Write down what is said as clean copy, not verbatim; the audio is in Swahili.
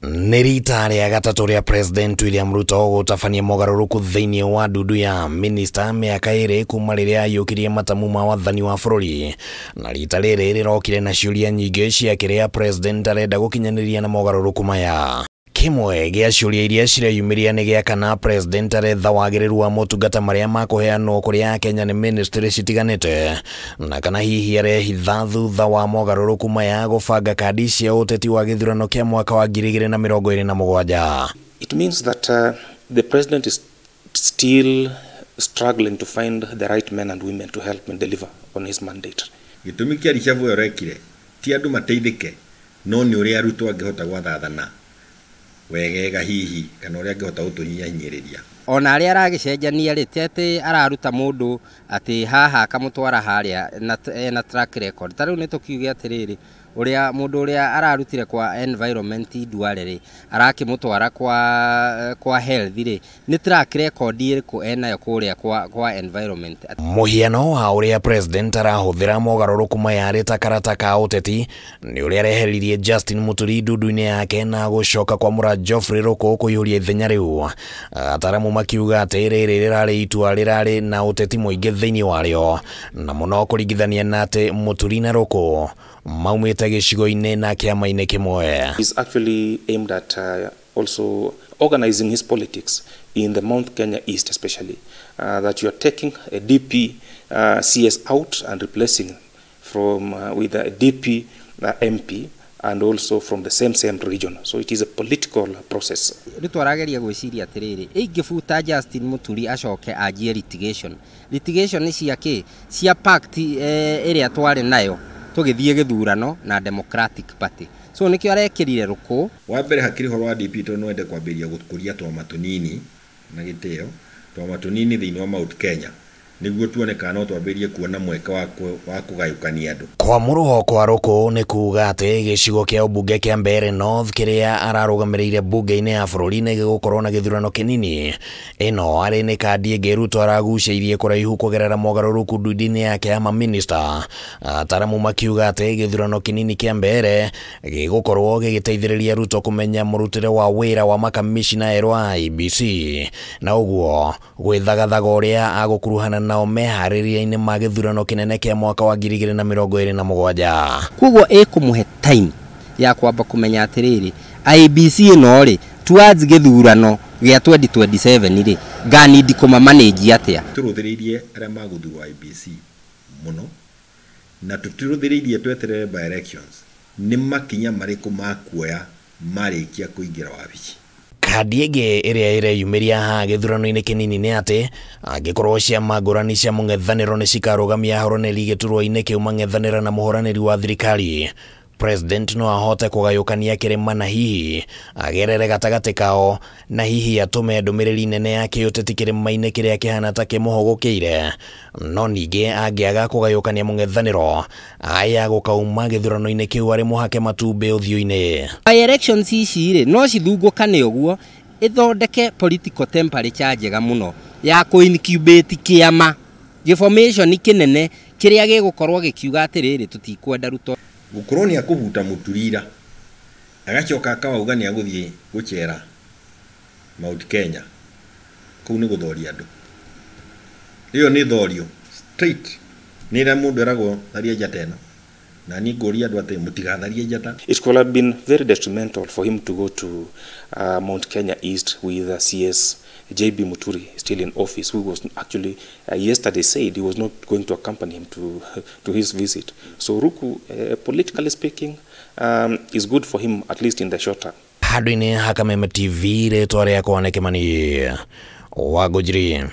Nĩ rita rĩa gatatũ rĩa President William Ruto gũtabania mogarũrũku thĩinĩ wa ndundu ya minister mĩaka ĩrĩ kuma rĩrĩa aiyũkirie matamu ma wathani wa bũrũri, na rita rĩrĩ rĩrokire na ciũria nyingĩ cia kĩrĩa president arenda gũkinyanĩria na mogarũrũku maya. Kimwe gĩa ciũria iria cireyumĩria nĩ gĩa kana president aretha wagĩrĩru wa motungata marĩa makũheanwo kũrĩ Akenya nĩ ministry citiganĩte, na kana hihi arehitha thutha wa mogarũrũku maya gũbanga kandi cia ũteti wa gĩthurano kĩa mwaka wa 2027. It means that the president is still struggling to find the right men and women to help him deliver on his mandate. Gĩtũmi kĩa ricabu yorekire ti andũ mateithĩke, no nĩ ũrĩa Ruto angĩhota gwathathana wegega hihi kana ũrĩa angĩhota gũtũhihinyĩrĩria. Ona arĩa aragĩcenjania rĩ tete araruta mũndũ atĩ haha akamũtwara harĩa na track record. Tarĩu nĩ tũkiuge atĩrĩrĩ, ũrĩa mũndũ ũrĩa ararutire kwa environment Duale rĩ arakĩmũtwara kwa health rĩ nĩ track record ĩrĩkũ enayo kũrĩa kwa environment. Mũhiano wa ũrĩa president arahũthĩra mogarũrũku maya arĩ ta karata ka ũteti nĩ ũrĩa areheririe Justin Muturi ndundu-inĩ yake na gũcoka kwa Mũra Geoffrey Ruku kũiyũria ithenya rĩu. Ataramu makiuga atĩ rĩrĩ rĩrarĩ itua rĩrarĩ na ũteti mũingĩ thĩinĩ warĩo, na mũno kũringithania na atĩ Muturi na Ruku maumĩte gĩcigo-inĩ na kĩama-inĩ kĩmwe. He's actually aimed at also organizing his politics in the Mount Kenya East especially, that you are taking a DP CS out and replacing from with a DP MP and also from the same region. So it is a political process. Ruto arageria gwĩciria atĩrĩrĩ, ingĩbuta Justin Muturi acoke anjie litigation. Litigation nĩ cia kĩ? Cia pact ĩrĩa twarĩ nayo tũgĩthiĩ gĩthurano na Democratic Party. So nĩkĩo arekĩrire Ruku. Wa mbere hakiri horo wa DP to noende kwambĩrĩria gũkũria twama tũnini na gĩtĩo twama tũnini thĩinĩ wa Mount Kenya nĩguo tuone kana no twambĩrĩrie kuona mweka wa kũgayũkania andũ. Kwa mũruho kwa Ruku nĩ kuuga atĩ gĩcigo kĩa ũmbunge kĩa Mbeere North kĩrĩa ararũgamĩrĩire mbunge-inĩ ya bũrũri nĩ gĩgũkorwo na gĩthurano kĩnini. Ĩno arĩ nĩ kandi ĩngĩ Ruto aragucĩirie kũraihu kũgerera mogarũrũku ndundu-inĩ yake ya mamĩnĩsta. Ataramu makiuga atĩ gĩthurano kĩnini kĩa Mbeere gĩgũkorwo gĩgĩteithĩrĩria Ruto kũmenya mũrutĩre wa wĩra wa makamishina erũ a IEBC, na ũguo gwĩthagathaga ũrĩa agũkuruhana nao meharĩria-inĩ ma gĩthurano kĩnene kĩa mwaka wa 2027. Koguo ĩkũmũhe time ya kwamba kũmenya atĩrĩrĩ, IEBC ĩno rĩ towards gĩthurano gĩa 2027 rĩ ganidi kũmamanage atĩa. Tũrũthĩrĩirie arĩa magũthurwo IEBC mũno na tũtirũthĩrĩirie tweterere by elections nĩ makinya marĩkũ makuoya marĩkia kũingĩra wabici. Kandi ĩngĩ ĩrĩa ĩreyumĩria haha gĩthurano-inĩ kĩnini nĩ atĩ angĩkorwo ciama ngũrani cia mũng'ethanĩro nĩ cikarũgamia ahũranĩri gĩturwa-inĩ kĩu mang'ethanĩra na mũhũranĩri wa thirikari, president no ahote kũgayũkania kĩrĩma na hihi agerere gatagatĩ kao na hihi atũme ndũmĩrĩri nene ya kĩũteti kĩrĩma-inĩ kĩrĩa kĩhana ta kĩmũhũgũkĩire. No ningĩ angĩaga kũgayũkania mũng'ethanĩro aya gũkauma gĩthurano-inĩ kĩu arĩ mũhake matumbĩ ũthiũ-inĩ. Elections ici rĩ no cithungũkane ũguo ithondeke political temperature njega mũno ya kũ-incubate kĩama gĩformation kĩnene kĩrĩa gĩgũkorwo gĩkiuga atĩrĩrĩ tũtikwenda Ruto. Gũkorwo nĩ akũhuta Muturira agacoka akauga nĩ agũthiĩ gũcera Mount Kenya, kũu nĩ gũthoria andũ. Iyo nĩ thorio straight nĩ ĩrĩa mũndũ eragwo tharia njata ĩno na nĩ ngũria andũ atĩ mũtigatharie njata. It could have been very detrimental for him to go to Mount Kenya East with CS JB Muturi still in office, who was actually yesterday said he was not going to accompany him to his visit. So Ruku, politically speaking, is good for him at least in the short term. Handũ-inĩ ha Kameme TV rĩtwa rĩakwa nĩ Kĩmani Wangũnjiri.